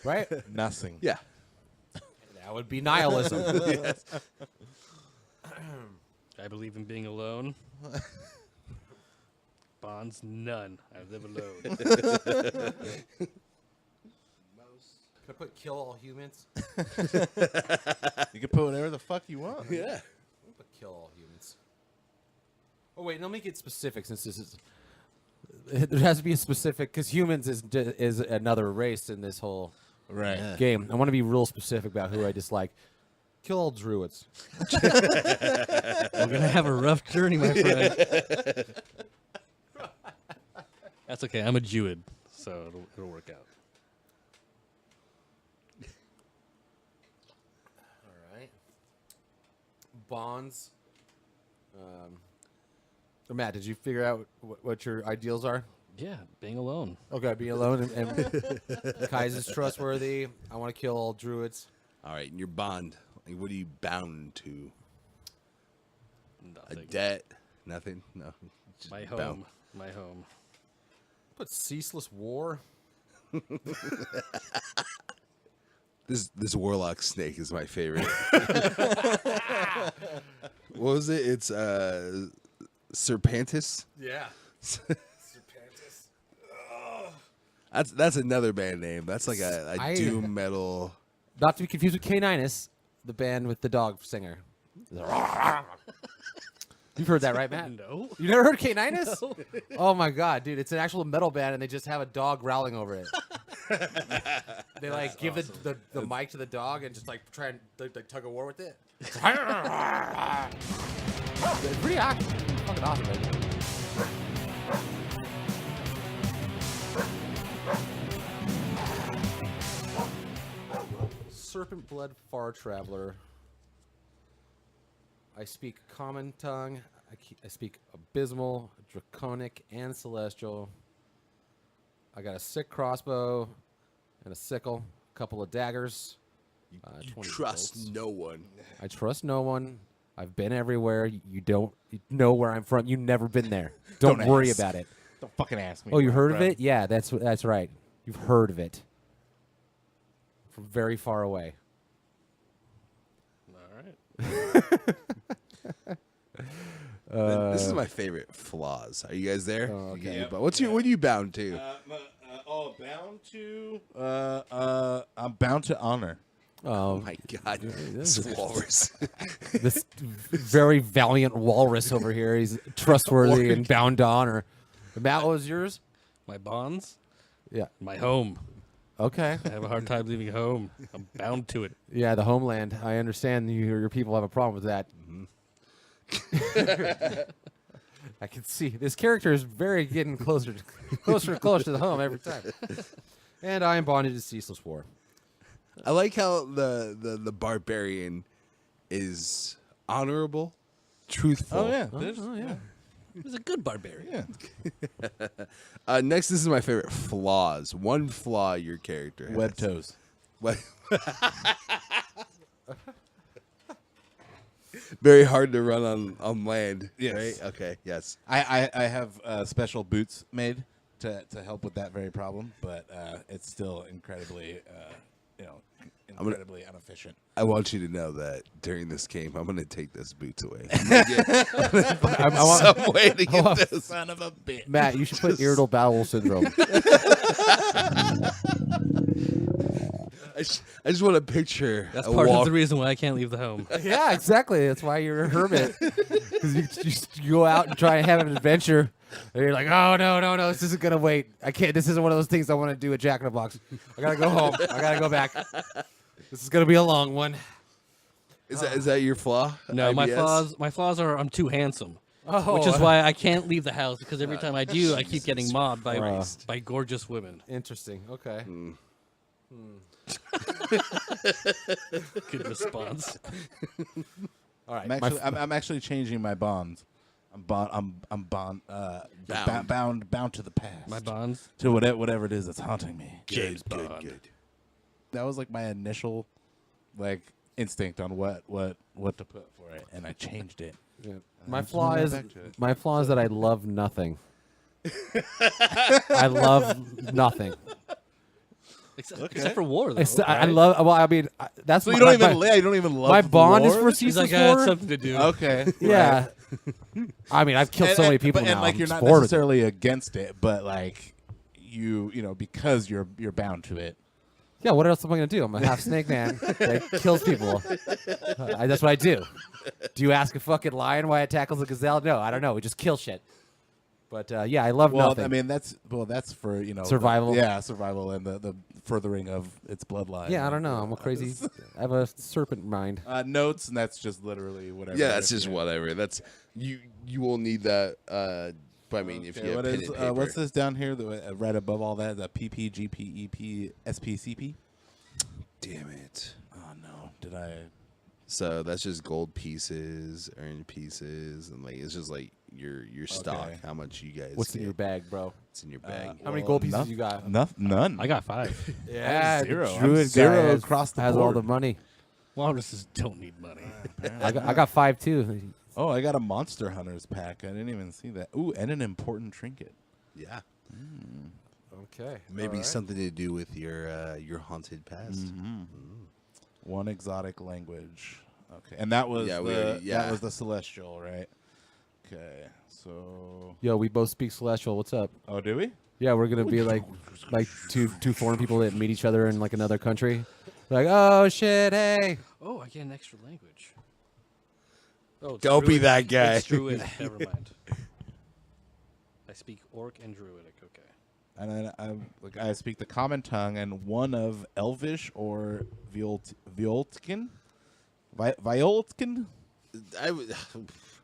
Right? Nothing. Yeah. That would be nihilism. Yes. I believe in being alone. Bonds, none. I live alone. Can I put kill all humans? You can put whatever the fuck you want. Yeah. I'll put kill all humans. Oh wait, let me get specific since this is. There has to be a specific because humans is another race in this whole Right. Yeah. game. I want to be real specific about who I dislike. Kill all druids. We're gonna have a rough journey, my friend. That's okay. I'm a Jewid, so it'll work out. All right. Bonds. Matt, did you figure out what your ideals are? Yeah, being alone. Okay, be alone and Kai's is trustworthy. I want to kill all druids. All right, and your bond. Like, what are you bound to? A Nothing. debt? Nothing. No. Just My bound. home. My home. Put ceaseless war. This warlock snake is my favorite. What was it? It's Serpantis. Yeah. That's another band name. That's like a I- doom metal. Not to be confused with K9us, the band with the dog singer. You've heard that, right, Matt? No. You never heard K9us? No. Oh my god, dude! It's an actual metal band, and they just have a dog growling over it. They like give the mic to the dog and just like try and like tug of war with it. It's pretty awesome. Fucking awesome, man. Serpent blood far traveler. I speak common tongue. I speak abysmal, draconic, and celestial. I got a sick crossbow and a sickle, a couple of daggers. You 20 trust bolts. no one. I trust no one. I've been everywhere. You don't know where I'm from. You've never been there. Don't Don't worry ask. about it. Don't fucking ask me. Oh, you heard of bro. it? Yeah, that's right. You've heard of it from very far away. All right. This is my favorite flaws. Are you guys there? Oh, okay. You guys- Yep. but what are you bound to? Bound to. I'm bound to honor. Oh Oh, my god, this walrus. this very valiant walrus over here. He's trustworthy and bound to honor. Matt, what was yours? My bonds. Yeah. My home. Okay. I have a hard time leaving home. I'm bound to it. Yeah, the homeland. I understand your people have a problem with that. I can see this character is very getting closer to the home every time. And I am bonded to ceaseless war. I like how the barbarian is honorable, truthful. Oh yeah. Oh, yeah. He's a good barbarian. Yeah. Next, this is my favorite flaws. One flaw your character has. Web toes. What? Very hard to run on land. Yes. Right? Okay. Yes. I have special boots made to help with that very problem, but it's still incredibly incredibly inefficient. I want you to know that during this game, I'm going to take those boots away. I want, Some way to get those. Son of a bitch. Matt, you should put irritable bowel syndrome. I just want to picture. That's a part of walk- the reason why I can't leave the home. Yeah, exactly. That's why you're a hermit. Because you go out and try and have an adventure, and you're like, oh, no, this isn't going to wait. I can't. This isn't one of those things I want to do at Jack in the Box. I got to go home. I got to go back. This is going to be a long one. Is that your flaw? No, IBS? my flaws are I'm too handsome. Oh, Which is why I can't leave the house, because every time I do, I keep getting mobbed by gorgeous women. Interesting. Okay. Good response. All right. I'm actually changing my bonds. I'm bound to the past. My bonds. To whatever it is that's haunting me. James Bond. Good. That was like my initial instinct on what to put for it, and I changed it. Yeah. I'm My just flaw moving is back to it. that I love nothing. I love nothing. Except for war, though. I love. Well, I mean, that's So my, you don't my, even you don't even love my the bond is war? for He's ceaseless like, I had war. something to do. Okay. Yeah. I mean, I've killed so many people and now. like I'm you're not bored with it. necessarily against it, but like you know because you're bound to it. Yeah, what else am I going to do? I'm a half snake man that kills people. That's what I do. Do you ask a fucking lion why it tackles a gazelle? No, I don't know. We just kill shit. But yeah, I love Well, nothing. I mean that's for Survival. survival and the furthering of its bloodline. yeah, I don't know. I'm a crazy. I have a serpent mind. Notes, and that's just literally whatever. Yeah, that's just whatever. That's you will need that. But I mean, if you have what pen is and paper. what's this down here? Right above all that, the PP, GP, EP, SPCP. Damn it. Oh no, did I? So that's just gold pieces, earned pieces, and like it's just like your stock. Okay. How much you guys? What's in get. your bag, bro? What's in your bag? How many gold pieces you got? None. I got 5. Yeah, the zero. I'm Druid zero guy has, across the has all board. the money. Walruses don't need money. I got 5 too. Oh, I got a Monster Hunters pack. I didn't even see that. Ooh, and an important trinket. Yeah, Okay. maybe something to do with your haunted past. One exotic language. Okay, and that was that was the celestial, right? Okay, so Yo, we both speak Celestial. What's up? oh, do we? Yeah, we're gonna be like two foreign people that meet each other in like another country. Like, oh shit, hey. Oh, I get an extra language. Oh, it's Don't be that guy. It's Druid. Never mind. I speak Orc and Druidic. Okay. And then I speak the common tongue and one of Elvish or Violtkin. Violtkin?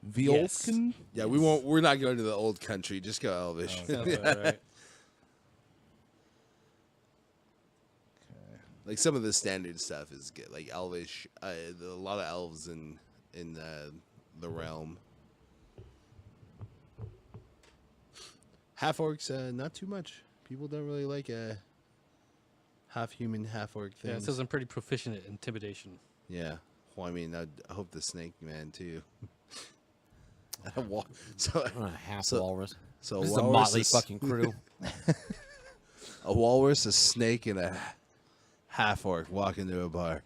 Violtkin? Yeah, we won't. We're not going to the old country. Just go Elvish. Sounds about right. Like some of the standard stuff is good. Like Elvish, a lot of elves in the realm. Half orcs, not too much. People don't really like half human, half orc Yeah, it things. says I'm pretty proficient at intimidation. Yeah. Well, I mean, I hope the snake man too. So, Half So- walrus. so This is a walrus motley is- fucking crew. a walrus, a snake, and a half orc walk into a bar.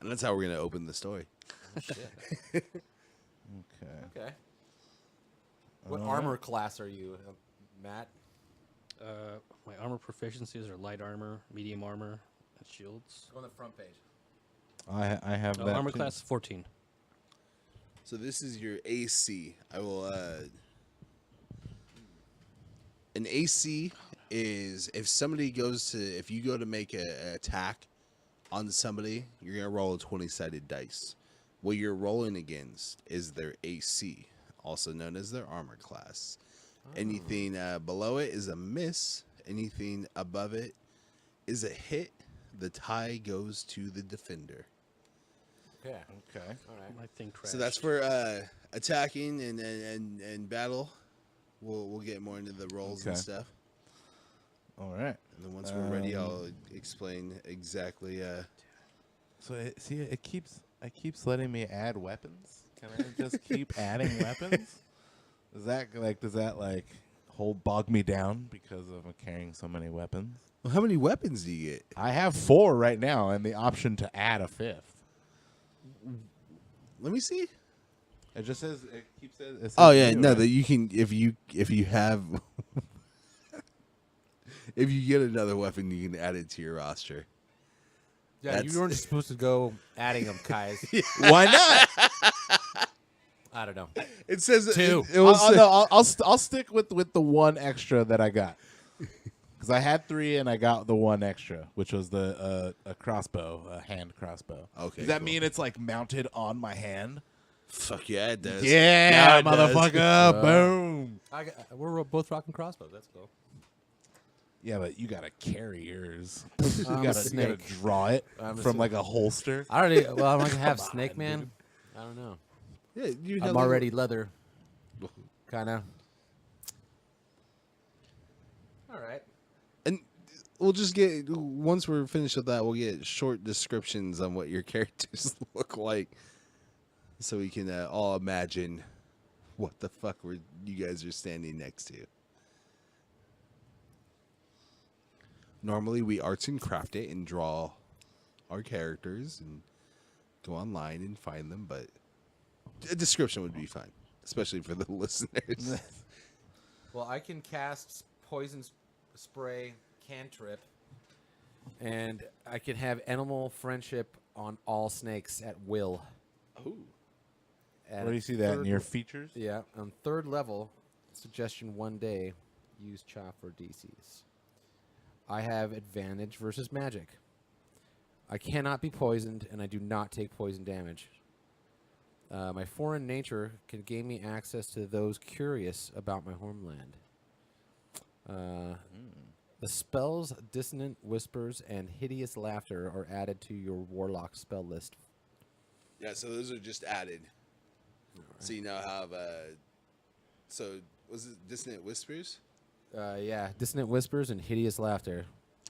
And that's how we're gonna open the story. Okay. Okay. What armor class are you, Matt? My armor proficiencies are light armor, medium armor, and shields. Go on the front page. I have that Armor too. class 14. So this is your AC. I will. An AC is if you go to make an attack on somebody, you're gonna roll a 20-sided dice. What you're rolling against is their AC, also known as their armor class. Anything below it is a miss. Anything above it is a hit. The tie goes to the defender. Okay. Okay. All right. My thing crashed. So that's for attacking and battle. We'll get more into the roles and Okay. stuff. All right. And then once we're ready, I'll explain exactly. So it keeps letting me add weapons. Can I just keep adding weapons? Does that bog me down because of carrying so many weapons? Well, how many weapons do you get? I have 4 right now, and the option to add a 5th. Let me see. It just says it keeps saying. It says Oh yeah, new, no, right? that you can if you have if you get another weapon, you can add it to your roster. Yeah, That's- you weren't supposed to go adding them, Kais. Why not? I don't know. It says 2. It will say, I'll stick with the 1 extra that I got. Because I had 3 and I got the 1 extra, which was the a crossbow, a hand crossbow. Okay, Does that cool. mean it's like mounted on my hand? fuck yeah, it does. Yeah, it does. motherfucker! Boom. We're both rocking crossbows. That's cool. Yeah, but you gotta carry yours. I'm a you gotta snake. draw it I'm a from snake. like a holster. I already. Well, I'm gonna have Snake Man. dude. I don't know. Yeah, you I'm have already leather. Kind of. All right. and we'll just get once we're finished with that, we'll get short descriptions on what your characters look like, so we can all imagine what the fuck you guys are standing next to. Normally, we arts and craft it and draw our characters and go online and find them, but a description would be fine, especially for the listeners. Well, I can cast poison spray cantrip, and I can have animal friendship on all snakes at will. Ooh. At Where do you see that in third- your features? Yeah, on 3rd level, suggestion 1 day, use chop for DCs. I have advantage versus magic. I cannot be poisoned, and I do not take poison damage. My foreign nature can gain me access to those curious about my homeland. The spells Dissonant Whispers and Hideous Laughter are added to your Warlock spell list. Yeah, so those are just added. So you now have so was it Dissonant Whispers? Yeah, Dissonant Whispers and Hideous Laughter.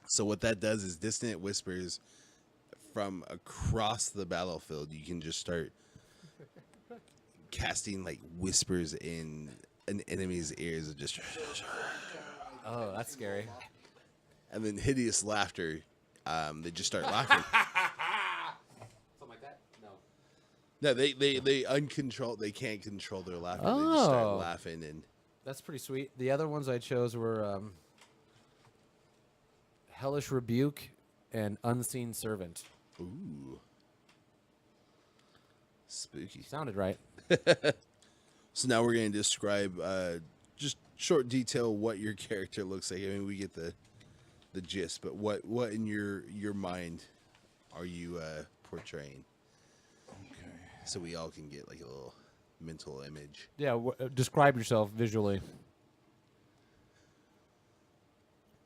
So what that does is Dissonant Whispers from across the battlefield, you can just start casting like whispers in an enemy's ears and just Oh, that's scary. and then Hideous Laughter, they just start laughing. Something like that? No. No, they uncontrolled. They can't control their laughter. They just start Oh. laughing and That's pretty sweet. The other ones I chose were Hellish Rebuke and Unseen Servant. ooh, spooky. Sounded right. So now we're going to describe just short detail what your character looks like. I mean, we get the gist, but what in your mind are you portraying? Okay. So we all can get like a little mental image. Yeah, describe yourself visually.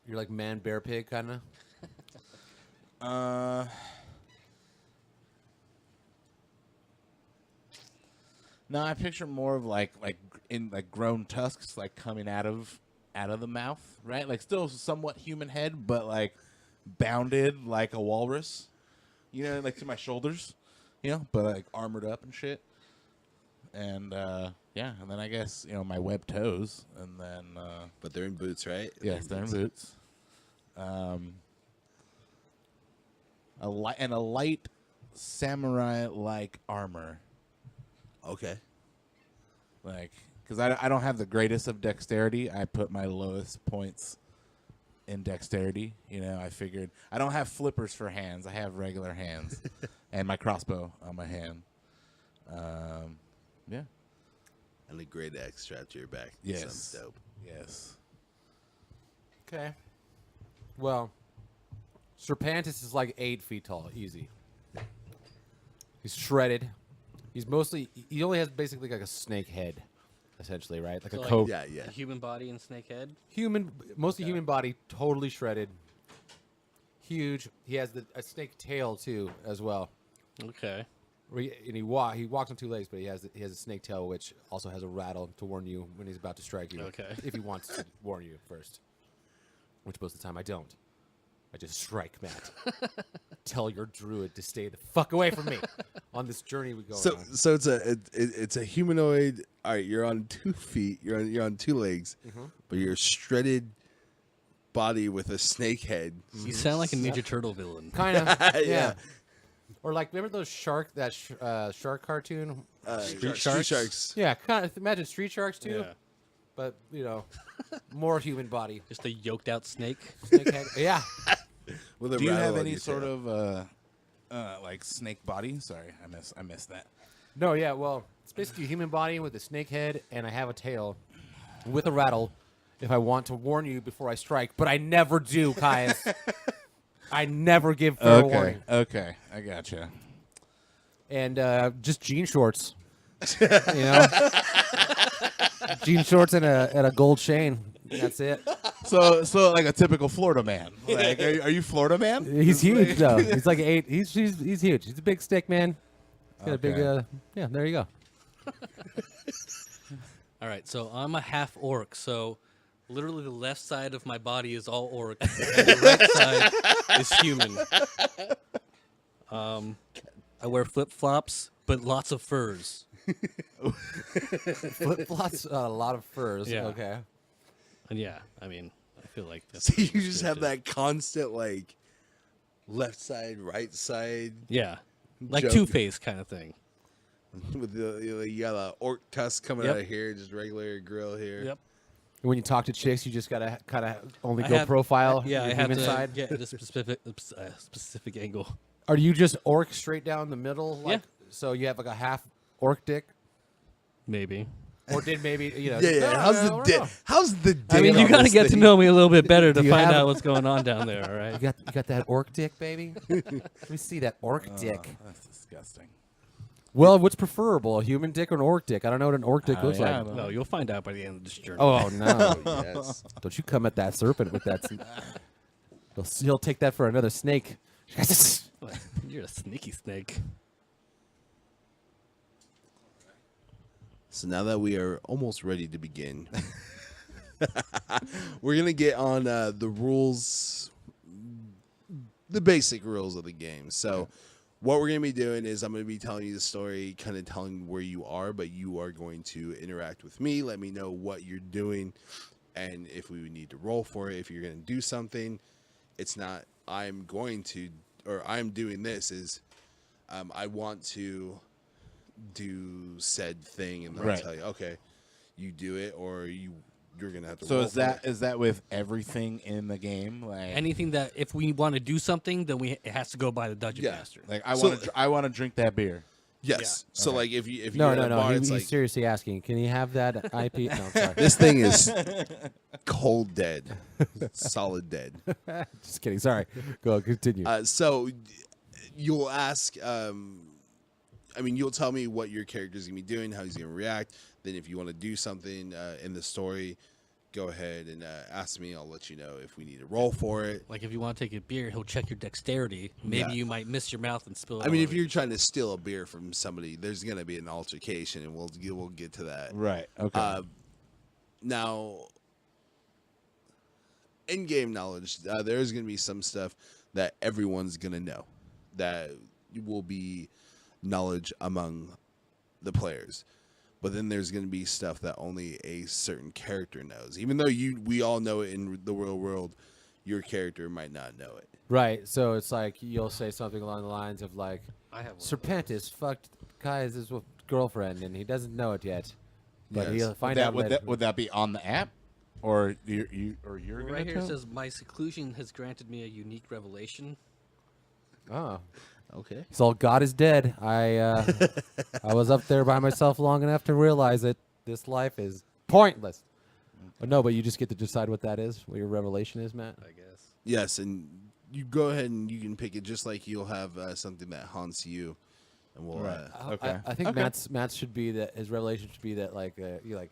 You're like man, bear, pig, kind of. No, I picture more of like grown tusks like coming out of the mouth, right? Like still somewhat human head, but like bounded like a walrus. You know, like to my shoulders, you know, but like armored up and shit. And yeah, and then I guess, you know, my webbed toes, and then But they're in boots, right? yes, they're in boots. A light samurai like armor. Okay. Like, because I don't have the greatest of dexterity. I put my lowest points in dexterity. You know, I figured I don't have flippers for hands. I have regular hands, and my crossbow on my hand. Yeah. And a great X strapped to your back. Yes. Sounds dope. Yes. Okay. Well, Serpantis is like 8 feet tall, easy. He's shredded. He only has basically like a snake head, essentially, right? Like So a like- coat. Yeah, yeah. A human body and snake head. Mostly human body, totally shredded. Huge. He has a snake tail too, as well. Okay. And he walks on 2 legs, but he has a snake tail, which also has a rattle to warn you when he's about to strike you. Okay. If he wants to warn you first, which most of the time I don't. I just strike, Matt. Tell your druid to stay the fuck away from me on this journey we go on. So it's a humanoid. All right, you're on 2 feet. You're on 2 legs, but you're a shredded body with a snake head. You sound like a Ninja Turtle villain. Kind of, yeah. Yeah. Or like, remember those shark cartoon? Street Sharks? Yeah, kind of. Imagine Street Sharks too, Yeah. but more human body. Just a yoked out snake. Snake head. Yeah. With a Do you rattle have on any your sort tail. of like snake body? Sorry, I missed that. No, yeah. Well, it's basically a human body with a snake head, and I have a tail with a rattle. If I want to warn you before I strike, but I never do, Caius. I never give fair warning. Okay, I gotcha. And just jean shorts. Jean shorts and a gold chain. That's it. So like a typical Florida man. Like, are you Florida man? He's huge though. He's like 8. He's huge. He's a big stick man. He's got a big. Okay. Yeah, there you go. All right, so I'm a half orc, so literally the left side of my body is all orc, and the right side is human. I wear flip flops, but lots of furs. Flip flops, a lot of furs. Yeah. Okay. And yeah, I mean, I feel like that's So you pretty just have descriptive. that constant like left side, right side Yeah, like joke. Two-Face kind of thing. with you got a orc tusk coming Yep. out of here, just regular grill here. Yep. When you talk to chicks, you just gotta kind of only I go have- profile. Yeah, your I have human to side. get a specific angle. Are you just orc straight down the middle? Like, Yeah. So you have like a half orc dick, Maybe. or did maybe Yeah. No, How's I the don't dick? know. How's the dick? I mean, you on got to this get to thing? know me a little bit better to Do you find have- out what's going on down there. All right. You got that orc dick, baby. Let me see that orc dick. That's disgusting. Well, what's preferable, a human dick or an orc dick? I don't know what an orc dick looks yeah, like. No, you'll find out by the end of this journey. Oh no! Yes. Don't you come at that serpent with that. He'll take that for another snake. You're a sneaky snake. So now that we are almost ready to begin, we're gonna get on the rules, the basic rules of the game. So, what we're gonna be doing is I'm gonna be telling you the story, kind of telling where you are, but you are going to interact with me. Let me know what you're doing, and if we need to roll for it. If you're gonna do something, it's not I'm going to or I'm doing this. Is I want to do said thing, and then Right. I'll tell you, okay, you do it, or you're gonna have to. So roll is for it. that with everything in the game? Like Anything that if we want to do something, then it has to go by the dungeon Yeah. master. like I So- want to drink that beer. Yes. So like if you're No, at no, a no. bar, He, it's he's like seriously asking. Can he have that IP? No, I'm sorry. this thing is cold dead, solid dead. Just kidding. Sorry. Go. Continue. So you'll ask. I mean, you'll tell me what your character's gonna be doing, how he's gonna react. Then, if you want to do something in the story, go ahead and ask me. I'll let you know if we need to roll for it. Like if you want to take a beer, he'll check your dexterity. Maybe Yeah. you might miss your mouth and spill it. I mean, all if over. you're trying to steal a beer from somebody, there's gonna be an altercation, and we'll get to that. Right. Okay. Now, in-game knowledge, there's going to be some stuff that everyone's going to know that will be knowledge among the players. But then there's going to be stuff that only a certain character knows. Even though we all know it in the real world, your character might not know it. Right. So it's like you'll say something along the lines of like, I have one. Serpentis fucked Kai's girlfriend, and he doesn't know it yet, but Yes. he'll find out later. Would that be on the app, or you're gonna Right here tell? it says, "My seclusion has granted me a unique revelation." Oh. Okay. So God is dead. I was up there by myself long enough to realize that this life is pointless. No, but you just get to decide what that is, what your revelation is, Matt. I guess. Yes, and you go ahead and you can pick it just like you'll have something that haunts you. And we'll... Right. I think Okay. Matt's should be that his revelation should be that like you like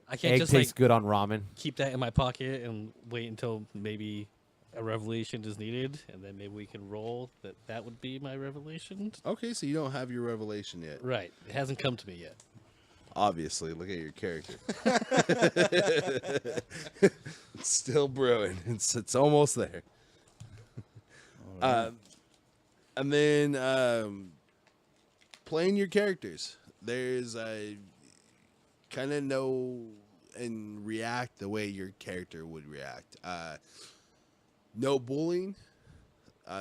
I can't egg just tastes like good on ramen. keep that in my pocket and wait until maybe a revelation is needed, and then maybe we can roll that would be my revelation. Okay, so you don't have your revelation yet. Right. It hasn't come to me yet. Obviously, look at your character. It's still brewing. It's almost there. And then playing your characters. There's a kind of know and react the way your character would react. No bullying.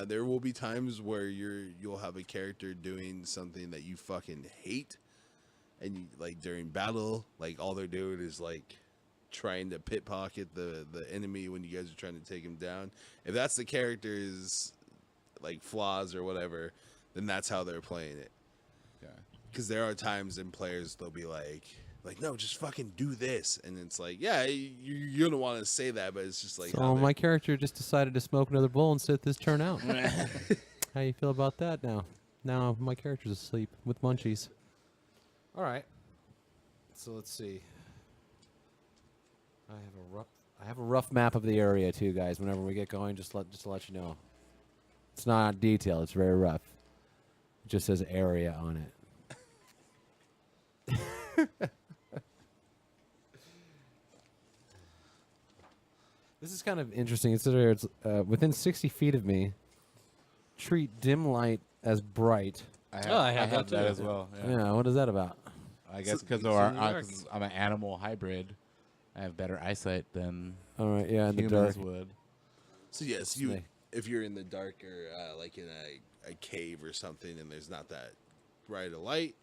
There will be times where you'll have a character doing something that you fucking hate, and you, like during battle, like all they're doing is like trying to pickpocket the enemy when you guys are trying to take him down. If that's the character's like flaws or whatever, then that's how they're playing it. Yeah. Because there are times in players they'll be like no, just fucking do this, and it's like, yeah, you're gonna want to say that, but it's just like, So my character just decided to smoke another bowl and sit this turn out. How you feel about that now? Now my character's asleep with munchies. All right. So let's see. I have a rough map of the area too, guys. Whenever we get going, just to let you know. It's not detailed. It's very rough. It just says area on it. This is kind of interesting. It's within 60 feet of me. Treat dim light as bright. I have that too. as well. Yeah, what is that about? I guess because I'm an animal hybrid, I have better eyesight than All right, yeah, in the humans dark. would. So yes, if you're in the dark or like in a cave or something, and there's not that bright a light,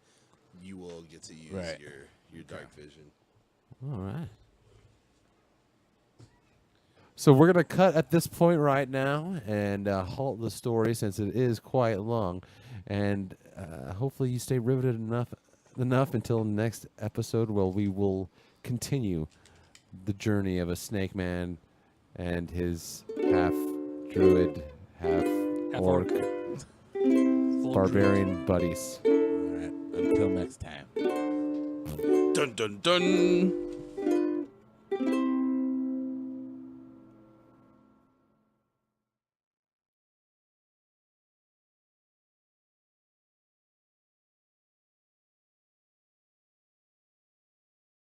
you will get to use your dark vision. All right. So we're going to cut at this point right now and halt the story since it is quite long. And hopefully you stay riveted enough until next episode where we will continue the journey of a snake man and his half druid, half orc, barbarian buddies. All right. Until next time. Dun dun dun.